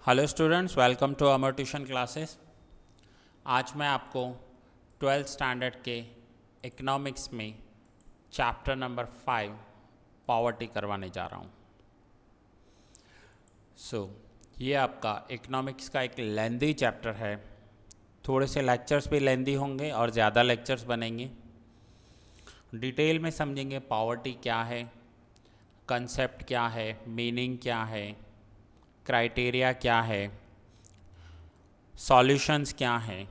Hello students, welcome to Amar tuition classes. आज मैं आपको 12th स्टैंडर्ड के इकोनॉमिक्स में चैप्टर नंबर 5 पॉवर्टी करवाने जा रहा हूँ। ये आपका इकोनॉमिक्स का एक लेंदी चैप्टर है। थोड़े से लेक्चर्स भी लेंदी होंगे और ज़्यादा लेक्चर्स बनेंगे। डिटेल में समझेंगे पॉवर्टी क्या है, कंसेप्ट क्या है, मीनिंग क्या है, क्राइटेरिया क्या है, सॉल्यूशंस क्या हैं,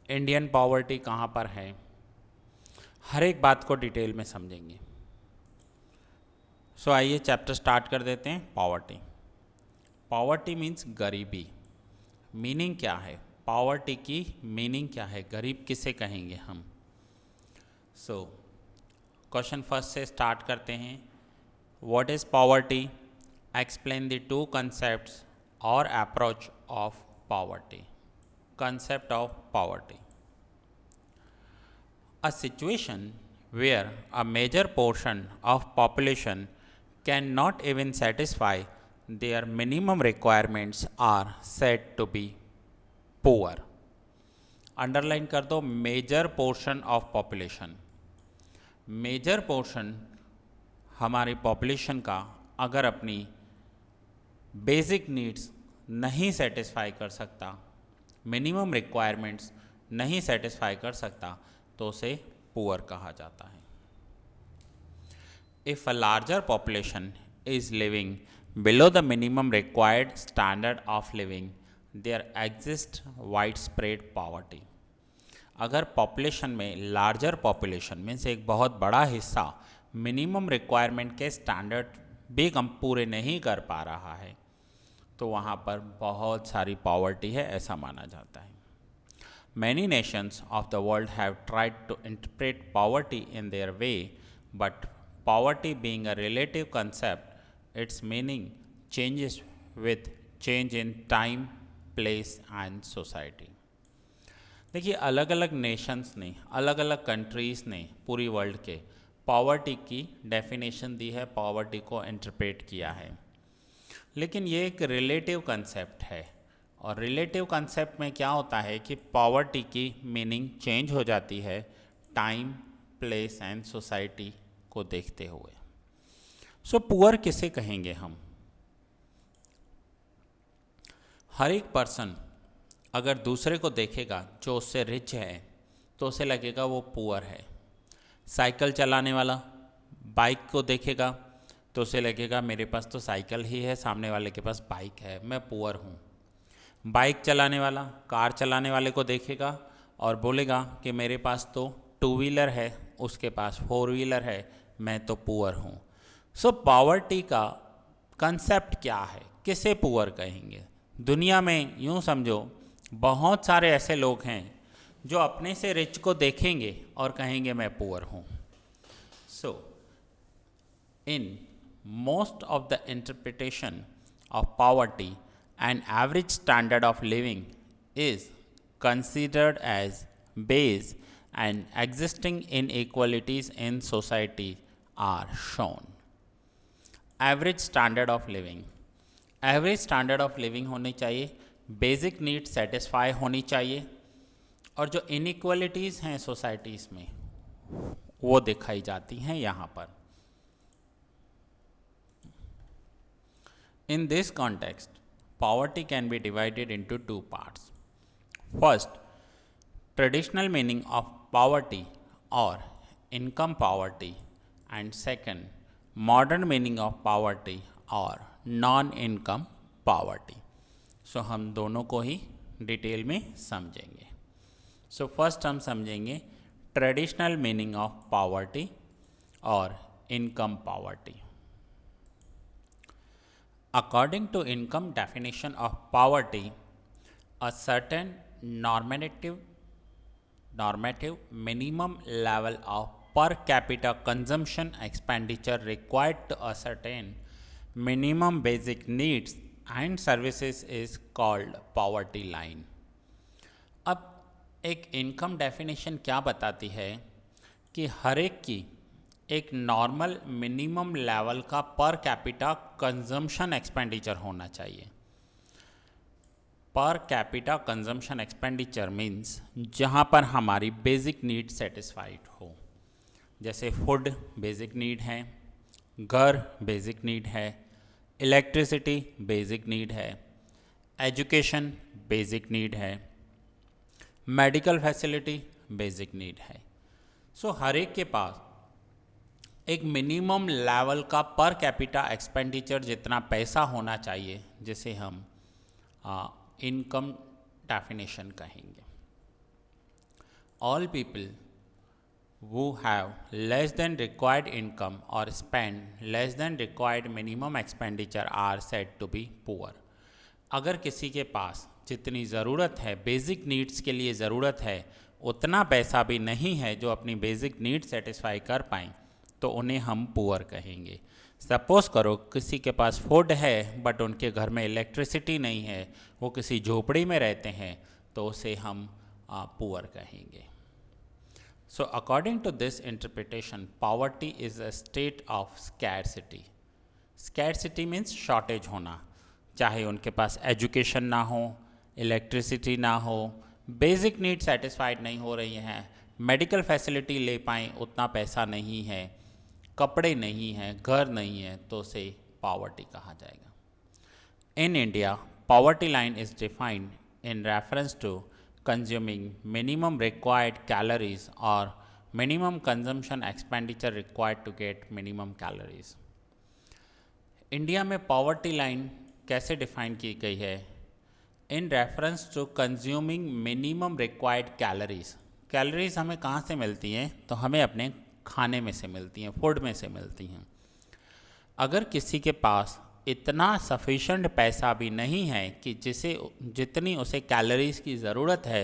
इंडियन पॉवर्टी कहाँ पर है, हर एक बात को डिटेल में समझेंगे। आइए चैप्टर स्टार्ट कर देते हैं। पॉवर्टी। पॉवर्टी मीन्स गरीबी। मीनिंग क्या है पॉवर्टी की? मीनिंग क्या है? गरीब किसे कहेंगे हम? क्वेश्चन फर्स्ट से स्टार्ट करते हैं। What is poverty? Explain the two concepts or approach of poverty. Concept of poverty. A situation where a major portion of population cannot even satisfy their minimum requirements are said to be poor. Underline कर दो, major portion of population. Major portion हमारी population का अगर अपनी basic needs नहीं satisfy कर सकता, minimum requirements नहीं सेटिस्फाई कर सकता, तो उसे पुअर कहा जाता है। If a larger population is living below the minimum required standard of living there exist wide spread poverty. अगर पॉपुलेशन में लार्जर पॉपुलेशन में से एक बहुत बड़ा हिस्सा मिनिमम रिक्वायरमेंट के स्टैंडर्ड भी कम पूरे नहीं कर पा रहा है, तो वहाँ पर बहुत सारी पॉवर्टी है, ऐसा माना जाता है। Many nations of the world have tried to interpret poverty in their way, but poverty being a relative concept, its meaning changes with change in time, place and society. देखिए, अलग अलग नेशंस ने, अलग अलग कंट्रीज़ ने पूरी world के poverty की डेफिनेशन दी है, पॉवर्टी को इंटरप्रेट किया है, लेकिन ये एक रिलेटिव कंसेप्ट है। और रिलेटिव कंसेप्ट में क्या होता है कि पॉवर्टी की मीनिंग चेंज हो जाती है टाइम, प्लेस एंड सोसाइटी को देखते हुए। पुअर किसे कहेंगे हम? हर एक पर्सन अगर दूसरे को देखेगा जो उससे रिच है, तो उसे लगेगा वो पुअर है। साइकिल चलाने वाला बाइक को देखेगा तो उसे लगेगा मेरे पास तो साइकिल ही है, सामने वाले के पास बाइक है, मैं पुअर हूँ। बाइक चलाने वाला कार चलाने वाले को देखेगा और बोलेगा कि मेरे पास तो 2 व्हीलर है, उसके पास 4 व्हीलर है, मैं तो पुअर हूँ। पॉवर्टी का कंसेप्ट क्या है? किसे पुअर कहेंगे? दुनिया में यूँ समझो, बहुत सारे ऐसे लोग हैं जो अपने से रिच को देखेंगे और कहेंगे मैं पुअर हूँ। In most of the interpretation of poverty, an average standard of living is considered as base and existing inequalities in society are shown. Average standard of living, average standard of living होनी चाहिए, basic need satisfy होनी चाहिए, और जो inequalities हैं societies में वो दिखाई जाती हैं यहाँ पर। In this context, poverty can be divided into two parts. First, traditional meaning of poverty or income poverty, and second, modern meaning of poverty or non-income poverty. हम दोनों को ही डिटेल में समझेंगे। फर्स्ट हम समझेंगे ट्रेडिशनल मीनिंग ऑफ पॉवर्टी और income poverty. According to income definition of poverty, a certain normative minimum level of per capita consumption expenditure required to ascertain minimum basic needs and services is called poverty line. अब एक income definition क्या बताती है कि हर एक की एक normal minimum level का पर कैपिटा कंजम्पशन एक्सपेंडिचर होना चाहिए। Per capita consumption expenditure means जहाँ पर हमारी बेसिक नीड सेटिस्फाइड हो, जैसे फूड बेसिक नीड है, घर बेसिक नीड है, इलेक्ट्रिसिटी बेसिक नीड है, एजुकेशन बेसिक नीड है, मेडिकल फैसिलिटी बेसिक नीड है। सो हर एक के पास एक मिनिमम लेवल का पर कैपिटा एक्सपेंडिचर जितना पैसा होना चाहिए, जिसे हम इनकम डेफिनेशन कहेंगे। All people who have less than required income or spend less than required minimum expenditure are said to be poor। अगर किसी के पास जितनी ज़रूरत है, बेसिक नीड्स के लिए ज़रूरत है, उतना पैसा भी नहीं है जो अपनी बेसिक नीड सेटिस्फाई कर पाएँ, तो उन्हें हम पुअर कहेंगे। सपोज़ करो किसी के पास फूड है बट उनके घर में इलेक्ट्रिसिटी नहीं है, वो किसी झोपड़ी में रहते हैं, तो उसे हम पुअर कहेंगे। So according to this interpretation, poverty is a state of scarcity। Scarcity means shortage होना, चाहे उनके पास एजुकेशन ना हो, इलेक्ट्रिसिटी ना हो, बेसिक नीड सेटिस्फाइड नहीं हो रही हैं, मेडिकल फैसिलिटी ले पाएँ उतना पैसा नहीं है, कपड़े नहीं हैं, घर नहीं है, तो उसे पॉवर्टी कहा जाएगा। In India, poverty line is defined in reference to consuming minimum required calories or minimum consumption expenditure required to get minimum calories। India में पॉवर्टी लाइन कैसे डिफाइन की गई है? In reference to consuming minimum required calories. Calories हमें कहाँ से मिलती हैं? तो हमें अपने खाने में से मिलती हैं, फूड में से मिलती हैं। अगर किसी के पास इतना सफिशेंट पैसा भी नहीं है कि जितनी उसे कैलोरीज की ज़रूरत है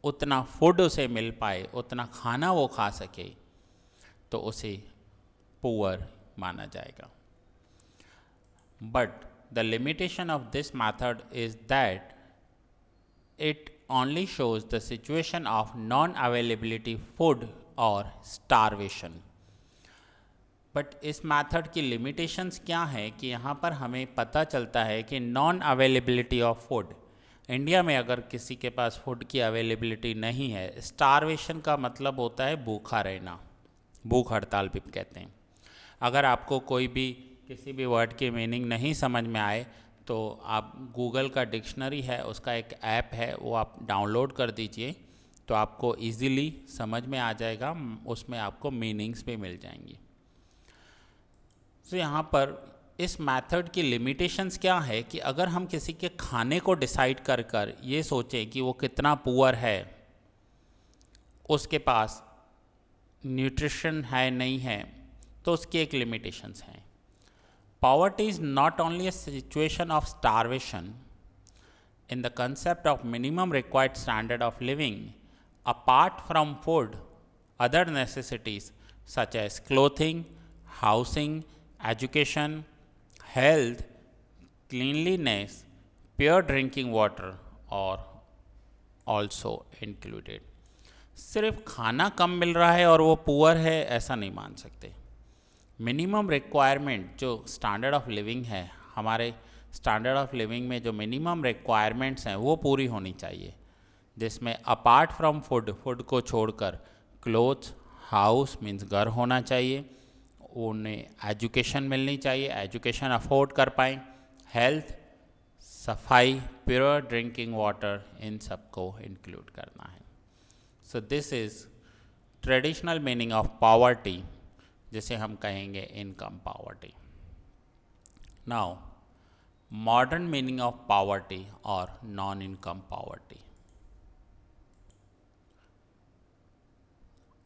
उतना फूड उसे मिल पाए, उतना खाना वो खा सके, तो उसे पुअर माना जाएगा। But the limitation of this method is that it only shows the situation of non availability food और स्टारवेशन। बट इस मेथड की लिमिटेशंस क्या है कि यहाँ पर हमें पता चलता है कि non availability of food, India में अगर किसी के पास फूड की अवेलेबिलिटी नहीं है, स्टारवेशन का मतलब होता है भूखा रहना, भूख हड़ताल भी कहते हैं। अगर आपको कोई भी किसी भी वर्ड की मीनिंग नहीं समझ में आए तो आप गूगल का डिक्शनरी है, उसका एक ऐप है, वो आप डाउनलोड कर दीजिए, तो आपको ईज़िली समझ में आ जाएगा, उसमें आपको मीनिंग्स भी मिल जाएंगी। तो यहाँ पर इस मेथड की लिमिटेशंस क्या है कि अगर हम किसी के खाने को डिसाइड कर कर ये सोचें कि वो कितना पुअर है, उसके पास न्यूट्रिशन है नहीं है, तो उसकी एक लिमिटेशंस हैं। Poverty is not only a situation of starvation in the concept of minimum required standard of living apart from food, other necessities such as clothing, housing, education, health, cleanliness, pure drinking water और also included। सिर्फ खाना कम मिल रहा है और वो poor है ऐसा नहीं मान सकते। मिनिमम रिक्वायरमेंट जो स्टैंडर्ड ऑफ लिविंग है, हमारे स्टैंडर्ड ऑफ लिविंग में जो मिनिमम रिक्वायरमेंट्स हैं वो पूरी होनी चाहिए, जिसमें अपार्ट फ्रॉम फूड, फूड को छोड़कर क्लोथ्स, हाउस मीन्स घर होना चाहिए, उन्हें एजुकेशन मिलनी चाहिए, एजुकेशन अफोर्ड कर पाएँ, हेल्थ, सफाई, प्योर ड्रिंकिंग वाटर, इन सबको इंक्लूड करना है। So this is traditional meaning of poverty, जिसे हम कहेंगे income poverty. Now modern meaning of poverty और non income poverty.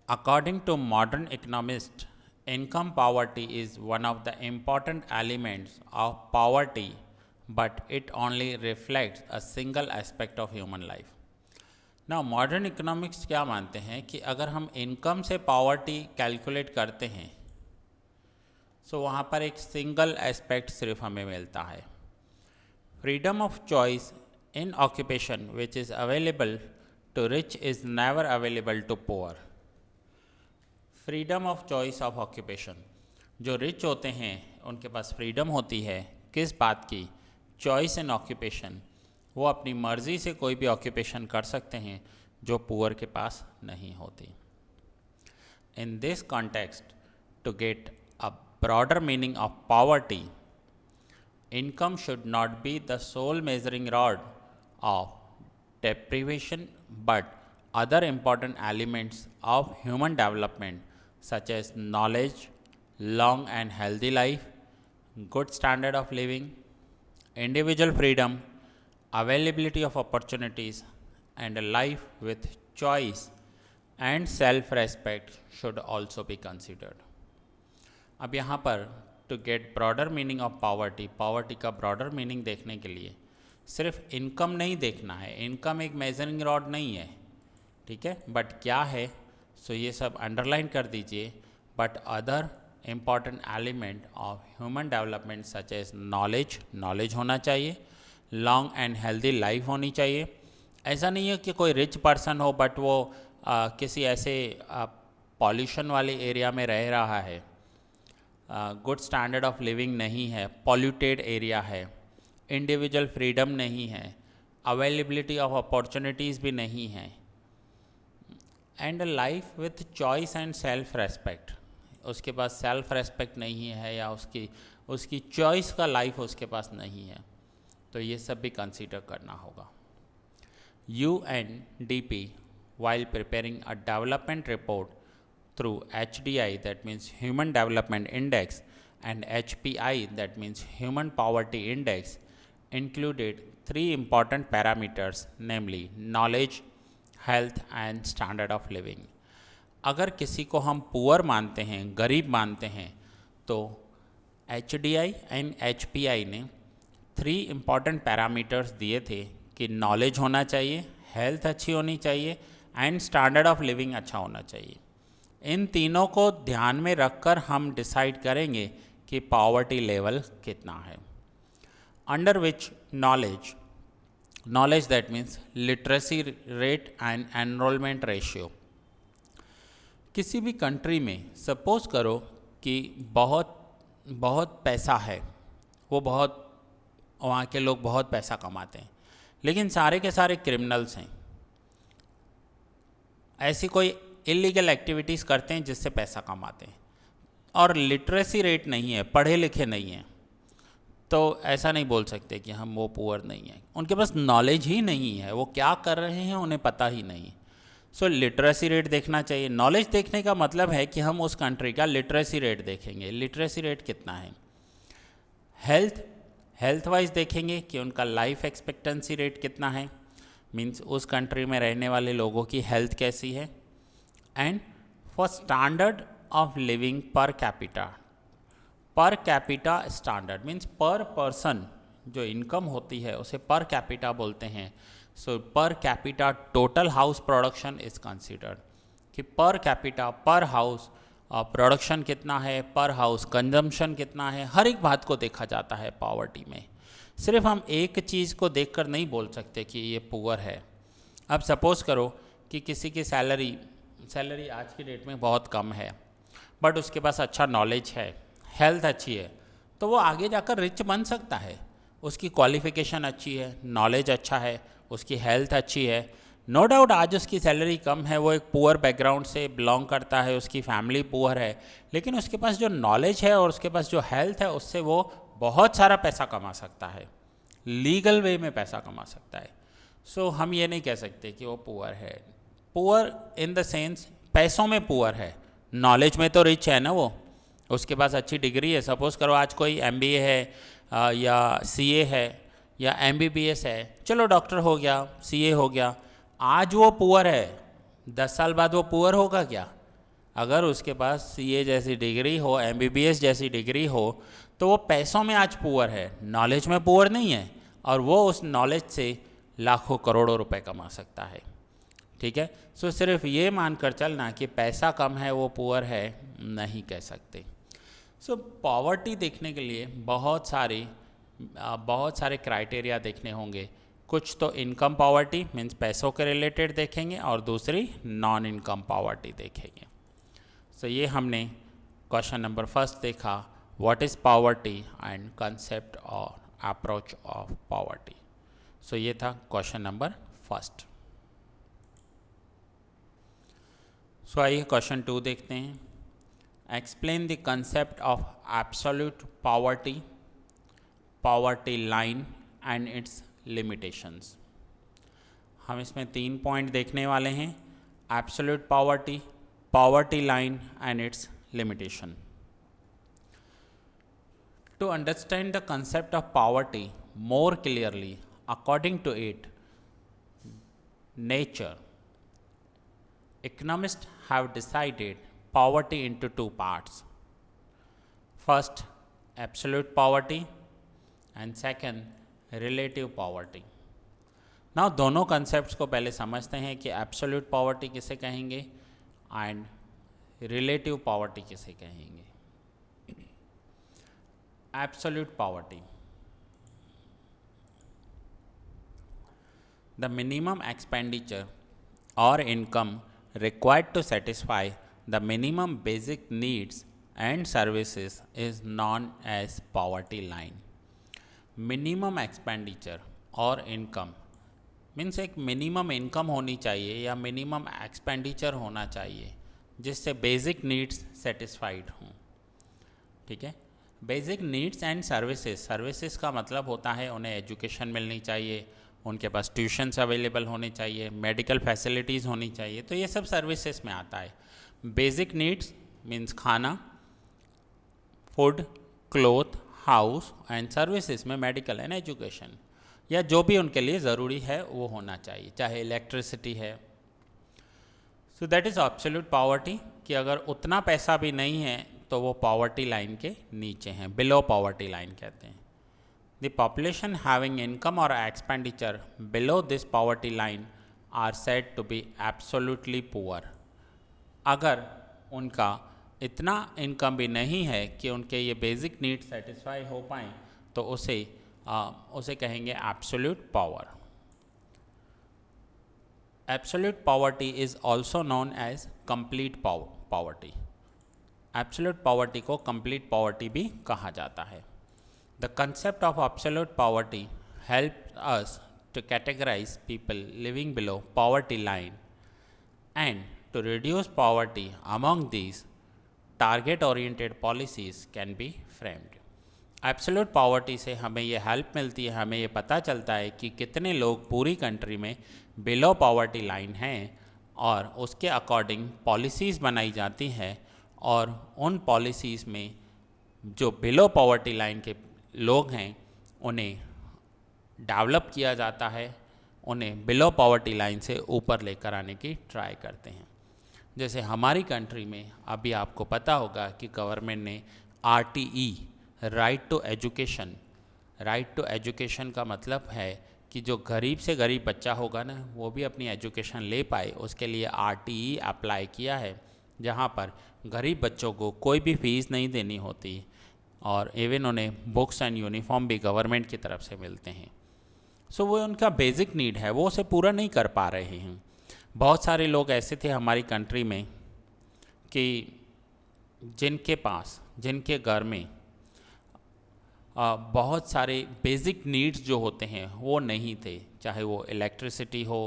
According to modern economist, income poverty is one of the important elements of poverty, but it only reflects a single aspect of human life। Now modern economics क्या मानते हैं कि अगर हम income से poverty calculate करते हैं, सो वहाँ पर एक सिंगल एस्पेक्ट सिर्फ हमें मिलता है, freedom of choice in occupation which is available to rich is never available to poor. Freedom of choice of occupation, जो रिच होते हैं उनके पास फ्रीडम होती है किस बात की? चॉइस इन ऑक्यूपेशन, वो अपनी मर्जी से कोई भी ऑक्यूपेशन कर सकते हैं जो पुअर के पास नहीं होती। In this context, to get a broader meaning of poverty, income should not be the sole measuring rod of deprivation, but other important elements of human development such as knowledge, long and healthy life, good standard of living, individual freedom, availability of opportunities, and a life with choice and self-respect should also be considered. अब यहाँ पर to get broader meaning of poverty, poverty का broader meaning देखने के लिए सिर्फ income नहीं देखना है, इनकम एक मेजरिंग रॉड नहीं है, ठीक है, बट क्या है, सो ये सब अंडरलाइन कर दीजिए, but other important element of human development such as knowledge, knowledge होना चाहिए, लॉन्ग एंड हेल्दी लाइफ होनी चाहिए। ऐसा नहीं है कि कोई रिच पर्सन हो बट वो किसी ऐसे पॉल्यूशन वाले एरिया में रह रहा है, गुड स्टैंडर्ड ऑफ लिविंग नहीं है, पॉल्यूटेड एरिया है, इंडिविजुअल फ्रीडम नहीं है, अवेलेबिलिटी ऑफ अपॉर्चुनिटीज़ भी नहीं है, and life with choice and self respect, उसके पास सेल्फ रेस्पेक्ट नहीं है या उसकी चॉइस का लाइफ उसके पास नहीं है, तो ये सब भी कंसीडर करना होगा। UNDP, while preparing a development report through HDI, that means Human Development Index, and HPI, that means Human Poverty Index, included 3 important parameters, namely knowledge, health and standard of living. अगर किसी को हम poor मानते हैं, गरीब मानते हैं, तो HDI एंड HPI ने 3 important parameters दिए थे कि नॉलेज होना चाहिए, हेल्थ अच्छी होनी चाहिए एंड स्टैंडर्ड ऑफ लिविंग अच्छा होना चाहिए। इन तीनों को ध्यान में रखकर हम डिसाइड करेंगे कि पॉवर्टी लेवल कितना है। Under which knowledge, knowledge that means literacy rate and enrolment ratio. किसी भी कंट्री में सपोज करो कि बहुत पैसा है, वो वहाँ के लोग बहुत पैसा कमाते हैं, लेकिन सारे के सारे क्रिमिनल्स हैं, ऐसी कोई इलीगल एक्टिविटीज़ करते हैं जिससे पैसा कमाते हैं, और लिटरेसी रेट नहीं है, पढ़े लिखे नहीं हैं, तो ऐसा नहीं बोल सकते कि हम वो पुअर नहीं हैं। उनके पास नॉलेज ही नहीं है, वो क्या कर रहे हैं उन्हें पता ही नहीं। सो लिटरेसी रेट देखना चाहिए। नॉलेज देखने का मतलब है कि हम उस कंट्री का लिटरेसी रेट देखेंगे, लिटरेसी रेट कितना है। हेल्थ वाइज देखेंगे कि उनका लाइफ एक्सपेक्टेंसी रेट कितना है, मीन्स उस कंट्री में रहने वाले लोगों की हेल्थ कैसी है। And for standard of living per capita standard means per person जो इनकम होती है उसे पर कैपिटा बोलते हैं। So per capita total house production is considered, कि पर कैपिटा पर हाउस प्रोडक्शन कितना है, पर हाउस कंजम्पशन कितना है, हर एक बात को देखा जाता है पॉवर्टी में। सिर्फ हम एक चीज़ को देखकर नहीं बोल सकते कि ये पुअर है। अब सपोज करो कि किसी की सैलरी आज की डेट में बहुत कम है, बट उसके पास अच्छा नॉलेज है, हेल्थ अच्छी है, तो वो आगे जाकर रिच बन सकता है। उसकी क्वालिफिकेशन अच्छी है, नॉलेज अच्छा है, उसकी हेल्थ अच्छी है। नो डाउट आज उसकी सैलरी कम है, वो एक पुअर बैकग्राउंड से बिलोंग करता है, उसकी फैमिली पुअर है, लेकिन उसके पास जो नॉलेज है और उसके पास जो हेल्थ है उससे वो बहुत सारा पैसा कमा सकता है, लीगल वे में पैसा कमा सकता है। सो हम ये नहीं कह सकते कि वो पुअर है। पुअर इन द सेंस पैसों में पुअर है, नॉलेज में तो रिच है ना, वो उसके पास अच्छी डिग्री है। सपोज़ करो आज कोई MBA है या CA है या MBBS है, चलो डॉक्टर हो गया, CA हो गया, आज वो पुअर है, 10 साल बाद वो पुअर होगा क्या? अगर उसके पास CA जैसी डिग्री हो, MBBS जैसी डिग्री हो, तो वो पैसों में आज पुअर है, नॉलेज में पुअर नहीं है, और वो उस नॉलेज से लाखों करोड़ों रुपए कमा सकता है। ठीक है, सो सिर्फ ये मानकर चलना कि पैसा कम है वो पुअर है, नहीं कह सकते। सो पॉवर्टी देखने के लिए बहुत सारे क्राइटेरिया देखने होंगे। कुछ तो इनकम पॉवर्टी मीन्स पैसों के रिलेटेड देखेंगे, और दूसरी नॉन इनकम पॉवर्टी देखेंगे। सो ये हमने क्वेश्चन नंबर 1 देखा, what is poverty and concept और अप्रोच ऑफ पॉवर्टी। सो ये था क्वेश्चन नंबर फर्स्ट। सो आइए क्वेश्चन 2 देखते हैं। Explain the concept of absolute poverty, poverty line and it's limitations. हम इसमें 3 पॉइंट देखने वाले हैं, absolute poverty, poverty line and it's limitation. To understand the concept of poverty more clearly, according to it, nature, economists have decided poverty into 2 parts. First, absolute poverty and second, relative poverty. Now दोनों concepts को पहले समझते हैं कि absolute poverty किसे कहेंगे and relative poverty किसे कहेंगे। Absolute poverty. The minimum expenditure or income required to satisfy the minimum basic needs and services is known as poverty line. Minimum expenditure और income मीन्स एक मिनिमम इनकम होनी चाहिए या minimum expenditure होना चाहिए जिससे बेसिक नीड्स सेटिस्फाइड हों। ठीक है, basic needs and services, services का मतलब होता है उन्हें एजुकेशन मिलनी चाहिए, उनके पास ट्यूशन्स अवेलेबल होने चाहिए, मेडिकल फैसिलिटीज़ होनी चाहिए, तो ये सब सर्विसेज में आता है। बेसिक नीड्स मीन्स खाना, food, cloth, house and services में मेडिकल एंड एजुकेशन या जो भी उनके लिए ज़रूरी है वो होना चाहिए, चाहे इलेक्ट्रिसिटी है। So that is absolute poverty कि अगर उतना पैसा भी नहीं है तो वो पॉवर्टी लाइन के नीचे हैं, बिलो पॉवर्टी लाइन कहते हैं। द पॉपुलेशन हैविंग इनकम और expenditure below this poverty line are said to be absolutely poor. अगर उनका इतना इनकम भी नहीं है कि उनके ये बेसिक नीड सेटिस्फाई हो पाएँ तो उसे कहेंगे absolute power. Absolute poverty is also known as complete poverty. Absolute poverty को कंप्लीट पॉवर्टी भी कहा जाता है। The concept of absolute poverty help us to categorize people living below poverty line and to reduce poverty among these target oriented policies can be framed. Absolute poverty से हमें ये help मिलती है, हमें ये पता चलता है कि कितने लोग पूरी कंट्री में बिलो पॉवर्टी लाइन हैं और उसके अकॉर्डिंग पॉलिसीज़ बनाई जाती हैं और उन पॉलिसीज़ में जो बिलो पॉवर्टी लाइन के लोग हैं उन्हें डेवलप किया जाता है, उन्हें बिलो पॉवर्टी लाइन से ऊपर लेकर आने की ट्राई करते हैं। जैसे हमारी कंट्री में अभी आपको पता होगा कि गवर्नमेंट ने RTE, right to education, right to education का मतलब है कि जो गरीब से गरीब बच्चा होगा ना वो भी अपनी एजुकेशन ले पाए, उसके लिए RTE अप्लाई किया है, जहाँ पर गरीब बच्चों को कोई भी फ़ीस नहीं देनी होती और इवन उन्हें बुक्स एंड यूनिफॉर्म भी गवर्नमेंट की तरफ से मिलते हैं। सो वो उनका बेसिक नीड है, वो उसे पूरा नहीं कर पा रहे हैं। बहुत सारे लोग ऐसे थे हमारी कंट्री में कि जिनके घर में बहुत सारे बेसिक नीड्स जो होते हैं वो नहीं थे, चाहे वो इलेक्ट्रिसिटी हो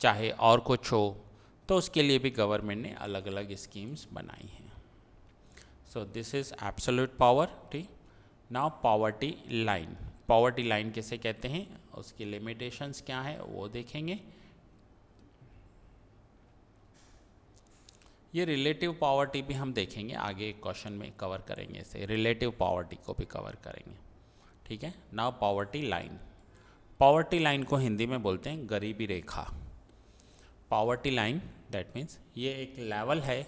चाहे और कुछ हो, तो उसके लिए भी गवर्नमेंट ने अलग अलग स्कीम्स बनाई हैं। सो this is absolute poverty. Now poverty line, poverty line किसे कहते हैं, उसकी लिमिटेशंस क्या है वो देखेंगे। ये रिलेटिव पॉवर्टी भी हम देखेंगे आगे क्वेश्चन में, कवर करेंगे इसे, रिलेटिव पॉवर्टी को भी कवर करेंगे। ठीक है, now poverty line. Poverty line को हिंदी में बोलते हैं गरीबी रेखा। पॉवर्टी लाइन दैट मीन्स ये एक लेवल है।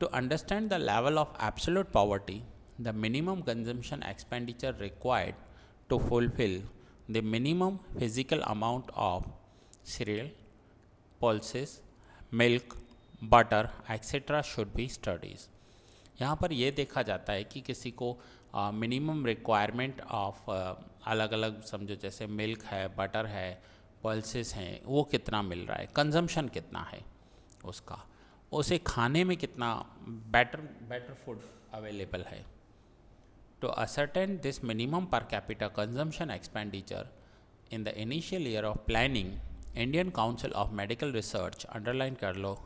To understand the level of absolute poverty, the minimum consumption expenditure required to fulfil the minimum physical amount of cereal, pulses, milk, butter, etc. should be studies। यहाँ पर ये देखा जाता है कि किसी को मिनिमम रिक्वायरमेंट ऑफ अलग अलग समझो, जैसे मिल्क है, बटर है, पल्सेस हैं, वो कितना मिल रहा है, कंजम्पशन कितना है उसका, उसे खाने में कितना बेटर फूड अवेलेबल है। To ascertain this minimum per capita consumption expenditure in the initial year of planning, Indian Council of Medical Research, underline कर लो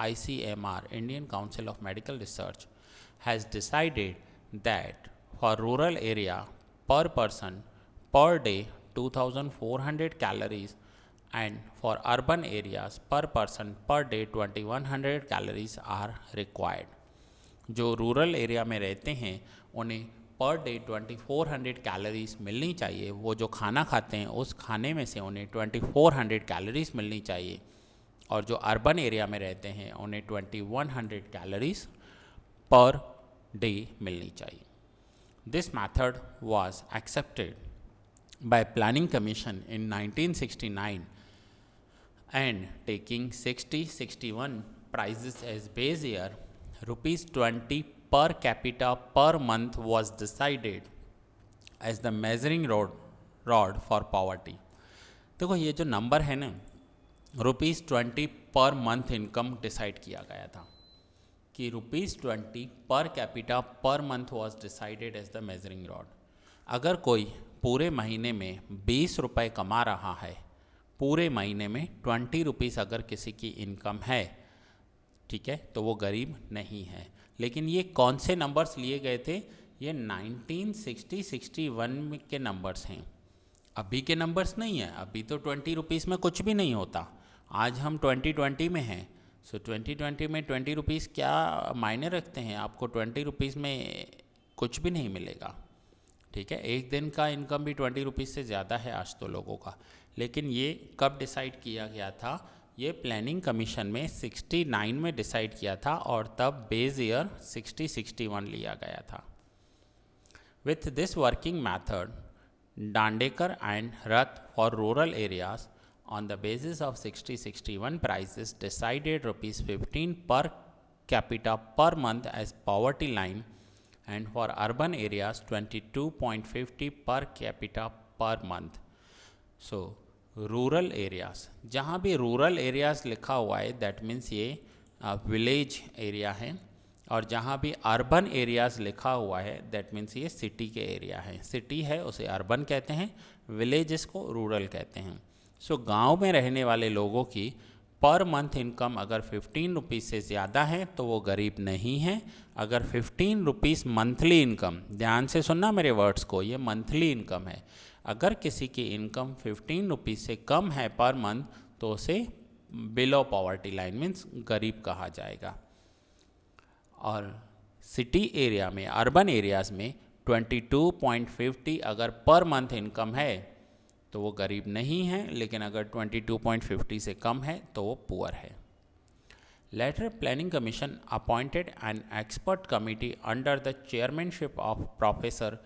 ICMR, Indian Council of Medical Research, has decided that for rural area per person per day 2400 calories and for urban areas per person per day 2100 calories are required. जो rural area में रहते हैं उन्हें per day 2400 calories मिलनी चाहिए। वो जो खाना खाते हैं उस खाने में से उन्हें 2400 कैलोरीज मिलनी चाहिए, और जो अर्बन एरिया में रहते हैं उन्हें 2100 कैलोरीज पर डे मिलनी चाहिए। This method was accepted by planning commission in 1969 and taking 60-61 prices as base year, rupees 20 per capita per month was decided as the measuring rod for poverty. देखो ये जो number है ना, rupees 20 per month income decide किया गया था कि rupees 20 per capita per month was decided as the measuring rod. अगर कोई पूरे महीने में 20 रुपये कमा रहा है, पूरे महीने में 20 रुपीज़ अगर किसी की इनकम है, ठीक है, तो वो गरीब नहीं है। लेकिन ये कौन से नंबर्स लिए गए थे? ये 1960-61 के नंबर्स हैं, अभी के नंबर्स नहीं है। अभी तो 20 रुपीज़ में कुछ भी नहीं होता। आज हम 2020 में हैं, सो 2020 में 20 रुपीज़ क्या मायने रखते हैं? आपको 20 रुपीज़ में कुछ भी नहीं मिलेगा, ठीक है। एक दिन का इनकम भी 20 रुपीज़ से ज़्यादा है आज तो लोगों का। लेकिन ये कब डिसाइड किया गया था? ये प्लानिंग कमीशन में 69 में डिसाइड किया था, और तब बेस ईयर 60-61 लिया गया था। With this working method, Dandekar and Rath for rural areas on the basis of 60-61 prices decided rupees 15 per capita per month as poverty line, and for urban areas 22.50 per capita per month. So rural areas, जहाँ भी rural areas लिखा हुआ है that means ये village area है, और जहाँ भी अर्बन एरियाज़ लिखा हुआ है दैट मीन्स ये सिटी के एरिया है। सिटी है उसे अर्बन कहते हैं, विलेजेस को रूरल कहते हैं। सो गांव में रहने वाले लोगों की पर मंथ इनकम अगर 15 रुपीज़ से ज़्यादा है तो वो गरीब नहीं है। अगर 15 रुपीज़ मंथली इनकम, ध्यान से सुनना मेरे वर्ड्स को, ये मंथली इनकम है। अगर किसी की इनकम 15 रुपीज़ से कम है पर मंथ तो उसे बिलो पॉवर्टी लाइन मीन्स गरीब कहा जाएगा। और सिटी एरिया में, अर्बन एरियाज़ में 22.50 अगर पर मंथ इनकम है तो वो गरीब नहीं है, लेकिन अगर 22.50 से कम है तो वो पुअर है। Later Planning Commission appointed an expert committee under the chairmanship of Professor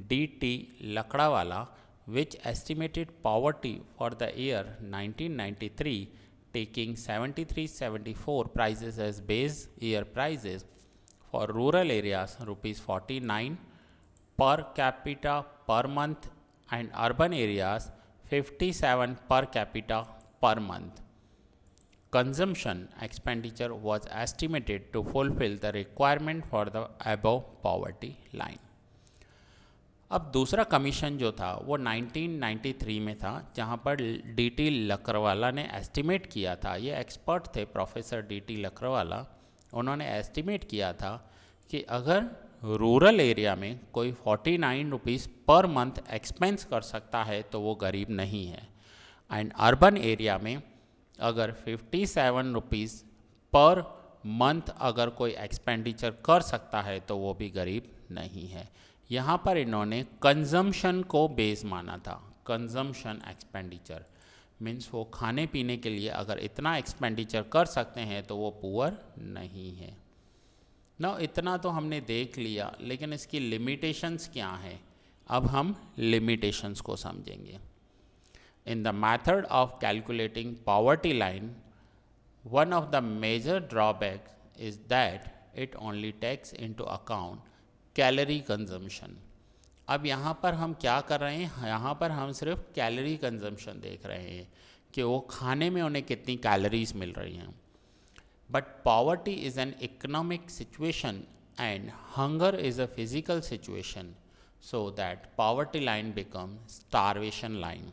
D.T. Lakdawala, which estimated poverty for the year 1993, taking 73-74 prices as base year prices. For rural areas, rupees 49 per capita per month, and urban areas 57 per capita per month. Consumption expenditure was estimated to fulfill the requirement for the above poverty line. अब दूसरा commission जो था वो 1993 में था, जहाँ पर D.T. Lakdawala ने एस्टिमेट किया था। ये एक्सपर्ट थे प्रोफेसर D.T. लकड़वाला। उन्होंने एस्टिमेट किया था कि अगर रूरल एरिया में कोई 49 रुपीज़ पर मंथ एक्सपेंस कर सकता है तो वो गरीब नहीं है, एंड अर्बन एरिया में अगर 57 रुपीज़ पर मंथ अगर कोई एक्सपेंडिचर कर सकता है तो वो भी गरीब नहीं है। यहाँ पर इन्होंने कंजम्पशन को बेस माना था। कंजम्पशन एक्सपेंडिचर मीन्स वो खाने पीने के लिए अगर इतना एक्सपेंडिचर कर सकते हैं तो वो पुअर नहीं है ना। इतना तो हमने देख लिया, लेकिन इसकी लिमिटेशंस क्या हैं, अब हम लिमिटेशंस को समझेंगे। In the method of calculating poverty line, one of the major drawbacks is that it only takes into account calorie consumption. अब यहाँ पर हम क्या कर रहे हैं? यहाँ पर हम सिर्फ कैलोरी कंजम्पशन देख रहे हैं कि वो खाने में उन्हें कितनी कैलोरीज मिल रही हैं। But poverty is an economic situation and hunger is a physical situation. so that poverty line become starvation line.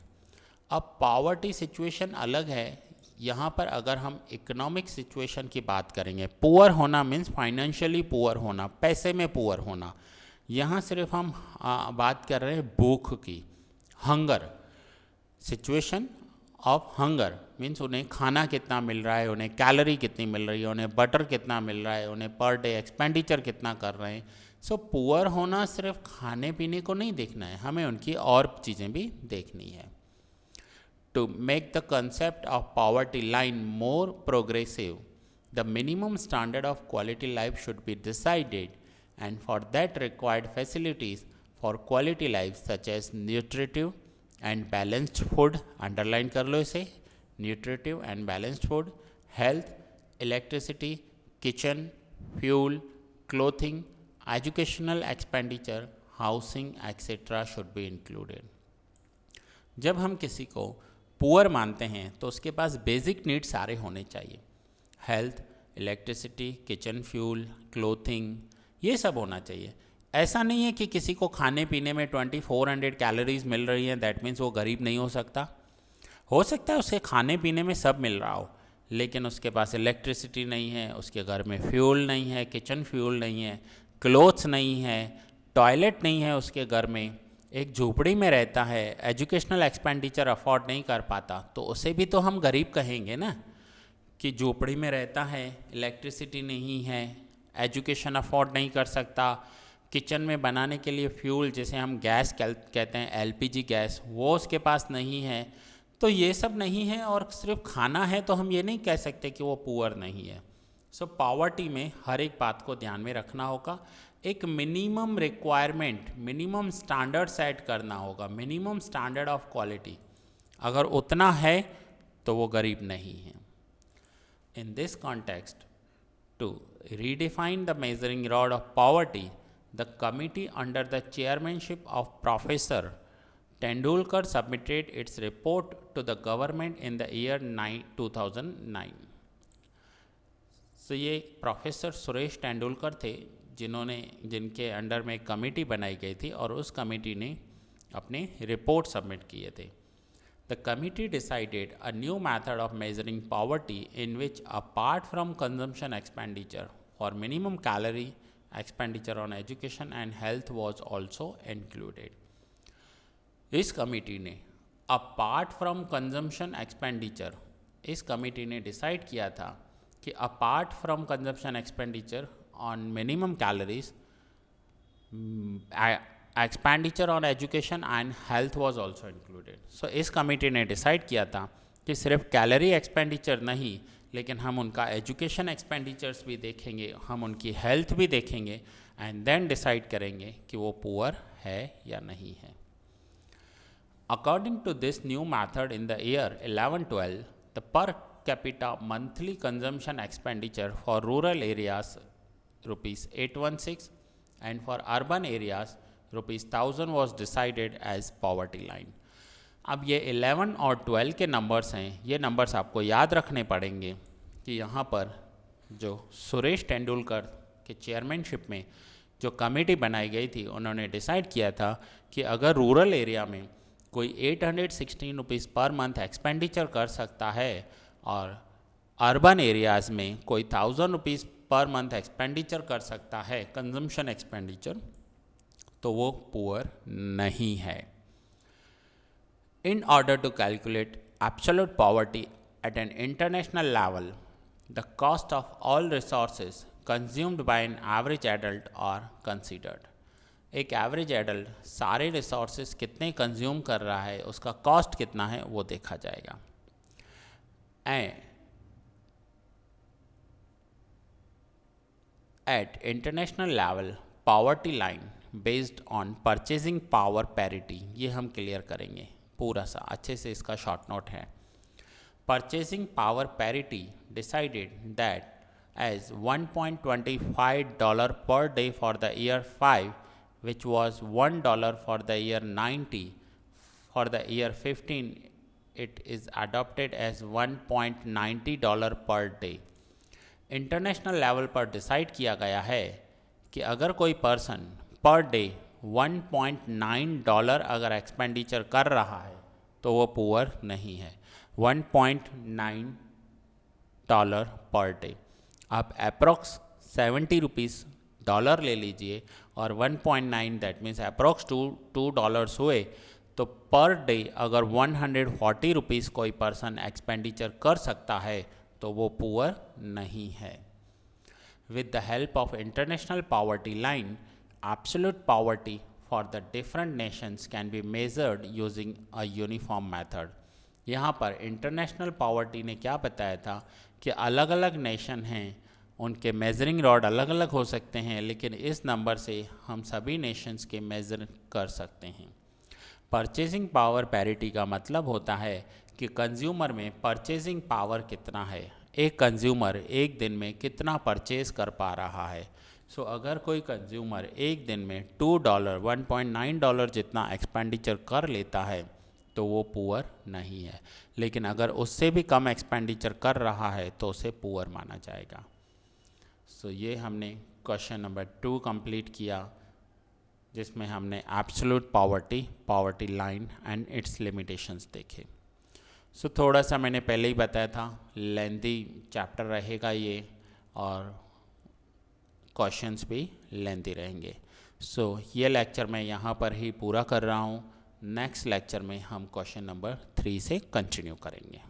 अब पॉवर्टी सिचुएशन अलग है, यहाँ पर अगर हम इकोनॉमिक सिचुएशन की बात करेंगे, पुअर होना मीन्स फाइनेंशियली पुअर होना, पैसे में पुअर होना, यहाँ सिर्फ हम बात कर रहे हैं भूख की, hunger, situation of hunger means उन्हें खाना कितना मिल रहा है, उन्हें कैलोरी कितनी मिल रही है, उन्हें बटर कितना मिल रहा है, उन्हें पर डे एक्सपेंडिचर कितना कर रहे हैं. सो पुअर होना सिर्फ खाने पीने को नहीं देखना है, हमें उनकी और चीज़ें भी देखनी है. To make the concept of poverty line more progressive, the minimum standard of quality life should be decided, and for that required facilities for quality life such as nutritive and balanced food, underline कर लो इसे, nutritive and balanced food, health, electricity, kitchen, fuel, clothing, educational expenditure, housing, etc. should be included. जब हम किसी को poor मानते हैं तो उसके पास बेसिक नीड सारे होने चाहिए, health, electricity, kitchen fuel, clothing, ये सब होना चाहिए. ऐसा नहीं है कि किसी को खाने पीने में 2400 कैलोरीज मिल रही हैं, दैट मीन्स वो गरीब नहीं हो सकता. हो सकता है उसे खाने पीने में सब मिल रहा हो, लेकिन उसके पास इलेक्ट्रिसिटी नहीं है, उसके घर में फ्यूल नहीं है, किचन फ्यूल नहीं है, क्लोथ्स नहीं है, टॉयलेट नहीं है उसके घर में, एक झोपड़ी में रहता है, एजुकेशनल एक्सपेंडिचर अफोर्ड नहीं कर पाता, तो उसे भी तो हम गरीब कहेंगे ना, कि झोपड़ी में रहता है, इलेक्ट्रिसिटी नहीं है, एजुकेशन अफोर्ड नहीं कर सकता, किचन में बनाने के लिए फ्यूल जिसे हम गैस कहते हैं, एलपीजी गैस, वो उसके पास नहीं है, तो ये सब नहीं है और सिर्फ खाना है, तो हम ये नहीं कह सकते कि वो पुअर नहीं है. सो पॉवर्टी में हर एक बात को ध्यान में रखना होगा, एक minimum requirement, minimum standard set करना होगा, मिनिमम स्टैंडर्ड ऑफ क्वालिटी, अगर उतना है तो वो गरीब नहीं है. In this context, to redefine the measuring rod of poverty, the committee under the chairmanship of professor Tendulkar submitted its report to the government in the year 2009. So ये professor Suresh Tendulkar थे जिनके अंडर में एक कमेटी बनाई गई थी और उस कमेटी ने अपने रिपोर्ट सबमिट किए थे. The committee decided a new method of measuring poverty in which, apart from consumption expenditure, for minimum calorie expenditure on education and health was also included. इस कमेटी ने अपार्ट फ्रॉम कंजम्पशन एक्सपेंडिचर, इस committee ने decide किया था कि apart from consumption expenditure on minimum calories, expenditure on education and health was also included. सो इस committee ने डिसाइड किया था कि सिर्फ कैलोरी एक्सपेंडिचर नहीं, लेकिन हम उनका एजुकेशन एक्सपेंडिचर्स भी देखेंगे, हम उनकी हेल्थ भी देखेंगे, एंड देन डिसाइड करेंगे कि वो पुअर है या नहीं है. According to this new method, in the year 11-12, the per capita monthly consumption expenditure for rural areas rupees 816 and for urban areas rupees 1000 was decided as poverty line. अब ये 11 और 12 के नंबर्स हैं, ये नंबर्स आपको याद रखने पड़ेंगे कि यहाँ पर जो सुरेश तेंदुलकर के चेयरमैनशिप में जो कमेटी बनाई गई थी, उन्होंने डिसाइड किया था कि अगर रूरल एरिया में कोई 816 रुपीज़ पर मंथ एक्सपेंडिचर कर सकता है और अर्बन एरियाज़ में कोई 1000 रुपीज़ पर मंथ एक्सपेंडिचर कर सकता है कंजम्पशन एक्सपेंडिचर, तो वो पुअर नहीं है. In order to calculate absolute poverty at an international level, the cost of all resources consumed by an average adult are considered. एक एवरेज एडल्ट सारे resources कितने कंज्यूम कर रहा है, उसका कॉस्ट कितना है, वो देखा जाएगा. At international level poverty line based on purchasing power parity, ये हम क्लियर करेंगे पूरा सा अच्छे से, इसका शॉर्ट नोट है. Purchasing power parity decided that as $1.25 per day for the year 5, which was $1 for the year 90. For the year 15, it is adopted as $1.90 per day. International level पर डिसाइड किया गया है कि अगर कोई पर्सन पर डे $1.9 अगर expenditure कर रहा है तो वो पुअर नहीं है। $1.9 पर डे। आप अप्रोक्स 70 रुपीज़ डॉलर ले लीजिए और 1.9 दैट मीन्स अप्रोक्स $2 हुए, तो पर डे अगर 140 रुपीज़ कोई पर्सन एक्सपेंडिचर कर सकता है तो वो पुअर नहीं है। With the help of International Poverty Line, absolute poverty for the different nations can be measured using a uniform method. यहाँ पर इंटरनेशनल पॉवर्टी ने क्या बताया था कि अलग अलग नेशन हैं, उनके मेजरिंग रॉड अलग अलग हो सकते हैं, लेकिन इस नंबर से हम सभी नेशंस के मेज़र कर सकते हैं। परचेजिंग पावर पैरिटी का मतलब होता है कि कंज्यूमर में परचेजिंग पावर कितना है, एक कंज्यूमर एक दिन में कितना परचेज कर पा रहा है। सो अगर कोई कंज्यूमर एक दिन में $2 $1.9 जितना एक्सपेंडिचर कर लेता है तो वो पुअर नहीं है, लेकिन अगर उससे भी कम एक्सपेंडिचर कर रहा है तो उसे पुअर माना जाएगा। सो ये हमने क्वेश्चन नंबर 2 कंप्लीट किया, जिसमें हमने absolute poverty line and it's limitations देखे। सो थोड़ा सा मैंने पहले ही बताया था, लेंथी चैप्टर रहेगा ये और क्वेश्चंस भी लेंथी रहेंगे। सो ये लेक्चर मैं यहाँ पर ही पूरा कर रहा हूँ। नेक्स्ट लेक्चर में हम क्वेश्चन नंबर 3 से कंटिन्यू करेंगे।